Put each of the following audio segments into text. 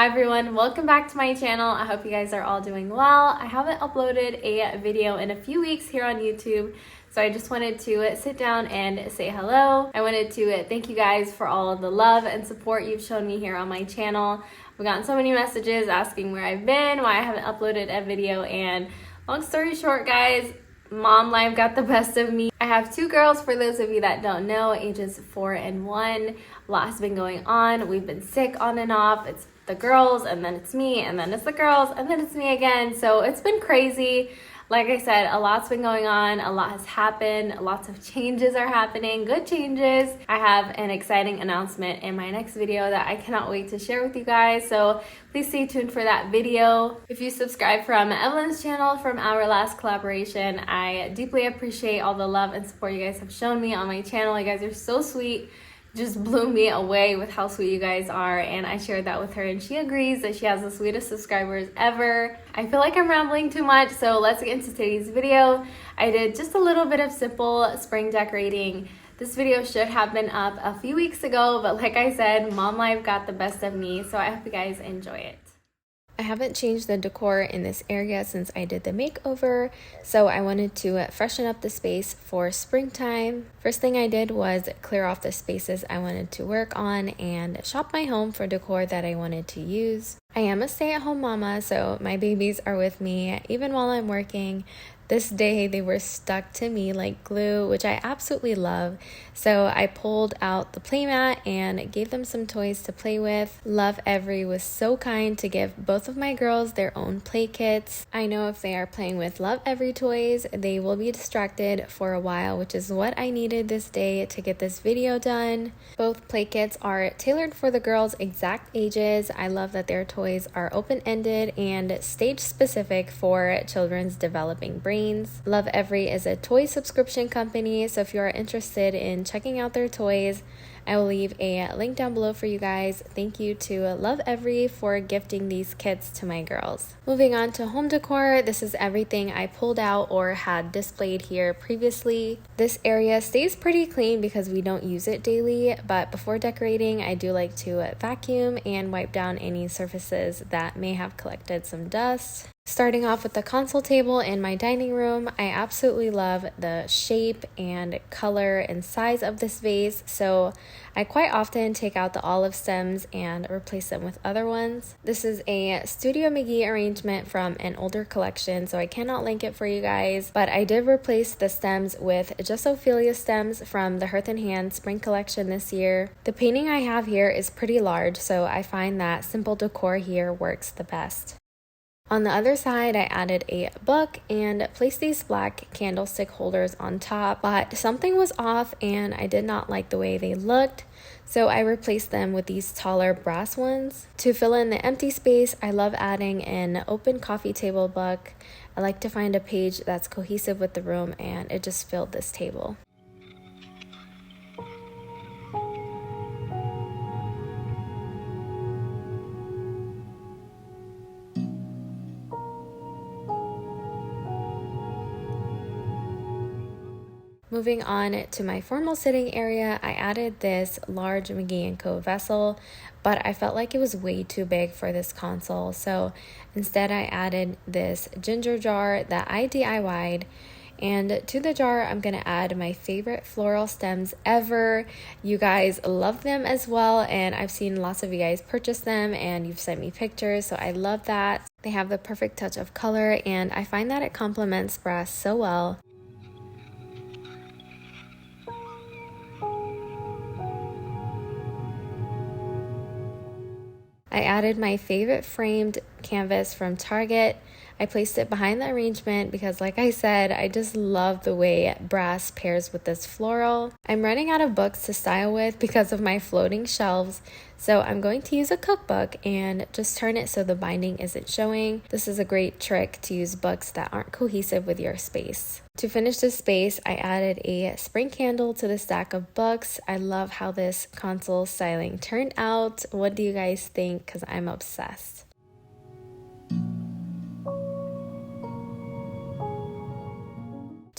Hi everyone, welcome back to my channel. I hope you guys are all doing well. I haven't uploaded a video in a few weeks here on YouTube, so I just wanted to sit down and say hello. I wanted to thank you guys for all of the love and support you've shown me here on my channel. I've gotten so many messages asking where I've been, why I haven't uploaded a video, and long story short guys, mom life got the best of me. I have two girls, for those of you that don't know, ages 4 and 1. A lot has been going on. We've been sick on and off. It's the girls, and then it's me, and then it's the girls, and then it's me again. So it's been crazy. Like I said, a lot's been going on. A lot has happened. Lots of changes are happening, good changes. I have an exciting announcement in my next video that I cannot wait to share with you guys. So please stay tuned for that video. If you subscribe from Evelyn's channel from our last collaboration, I deeply appreciate all the love and support you guys have shown me on my channel. You guys are so sweet. Just blew me away with how sweet you guys are, and I shared that with her and she agrees that she has the sweetest subscribers ever. I feel like I'm rambling too much, so let's get into today's video. I did just a little bit of simple spring decorating. This video should have been up a few weeks ago, but like I said, mom life got the best of me, so I hope you guys enjoy it. I haven't changed the decor in this area since I did the makeover, so I wanted to freshen up the space for springtime. First thing I did was clear off the spaces I wanted to work on and shop my home for decor that I wanted to use. I am a stay-at-home mama, so my babies are with me even while I'm working. This day they were stuck to me like glue, which I absolutely love. So I pulled out the playmat and gave them some toys to play with. Love Every was so kind to give both of my girls their own play kits. I know if they are playing with Love Every toys, they will be distracted for a while, which is what I needed this day to get this video done. Both play kits are tailored for the girls' exact ages. I love that their toys are open-ended and stage-specific for children's developing brains. Love Every is a toy subscription company, so if you are interested in checking out their toys, I will leave a link down below for you guys. Thank you to Love Every for gifting these kits to my girls. Moving on to home decor, this is everything I pulled out or had displayed here previously. This area stays pretty clean because we don't use it daily, but before decorating, I do like to vacuum and wipe down any surfaces that may have collected some dust. Starting off with the console table in my dining room, I absolutely love the shape and color and size of this vase, so I quite often take out the olive stems and replace them with other ones. This is a Studio McGee arrangement from an older collection, so I cannot link it for you guys, but I did replace the stems with Just Ophelia stems from the Hearth and Hand Spring collection this year. The painting I have here is pretty large, so I find that simple decor here works the best. On the other side, I added a book and placed these black candlestick holders on top, but something was off and I did not like the way they looked, so I replaced them with these taller brass ones. To fill in the empty space, I love adding an open coffee table book. I like to find a page that's cohesive with the room, and it just filled this table. Moving on to my formal sitting area, I added this large McGee & Co. vessel, but I felt like it was way too big for this console, so instead I added this ginger jar that I DIY'd, and to the jar I'm going to add my favorite floral stems ever. You guys love them as well, and I've seen lots of you guys purchase them and you've sent me pictures, so I love that. They have the perfect touch of color, and I find that it complements brass so well. I added my favorite framed canvas from Target. I placed it behind the arrangement because, like I said, I just love the way brass pairs with this floral. I'm running out of books to style with because of my floating shelves, so I'm going to use a cookbook and just turn it so the binding isn't showing. This is a great trick to use books that aren't cohesive with your space. To finish this space, I added a spring candle to the stack of books. I love how this console styling turned out. What do you guys think? Because I'm obsessed.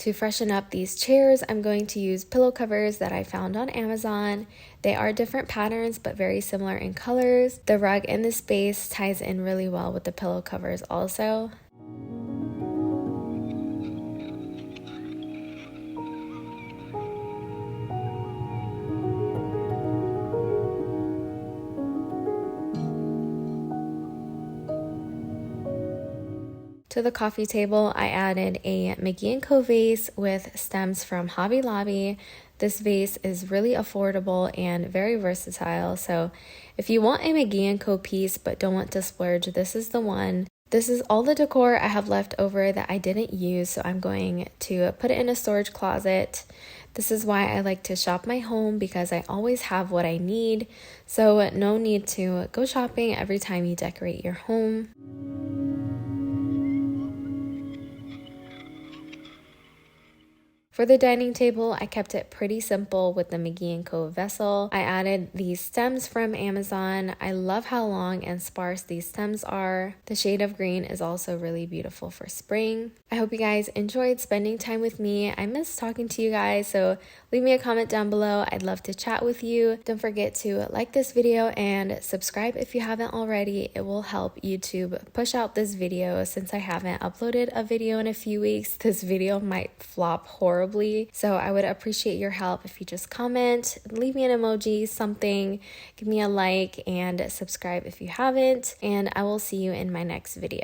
To freshen up these chairs, I'm going to use pillow covers that I found on Amazon. They are different patterns but very similar in colors. The rug in this space ties in really well with the pillow covers also. To the coffee table, I added a McGee & Co vase with stems from Hobby Lobby. This vase is really affordable and very versatile, so if you want a McGee & Co piece but don't want to splurge, this is the one. This is all the decor I have left over that I didn't use, so I'm going to put it in a storage closet. This is why I like to shop my home, because I always have what I need, so no need to go shopping every time you decorate your home. For the dining table, I kept it pretty simple with the McGee & Co vessel. I added these stems from Amazon. I love how long and sparse these stems are. The shade of green is also really beautiful for spring. I hope you guys enjoyed spending time with me. I miss talking to you guys, so leave me a comment down below. I'd love to chat with you. Don't forget to like this video and subscribe if you haven't already. It will help YouTube push out this video. Since I haven't uploaded a video in a few weeks, this video might flop horribly. So I would appreciate your help if you just comment, leave me an emoji, something, give me a like, and subscribe if you haven't. And I will see you in my next video.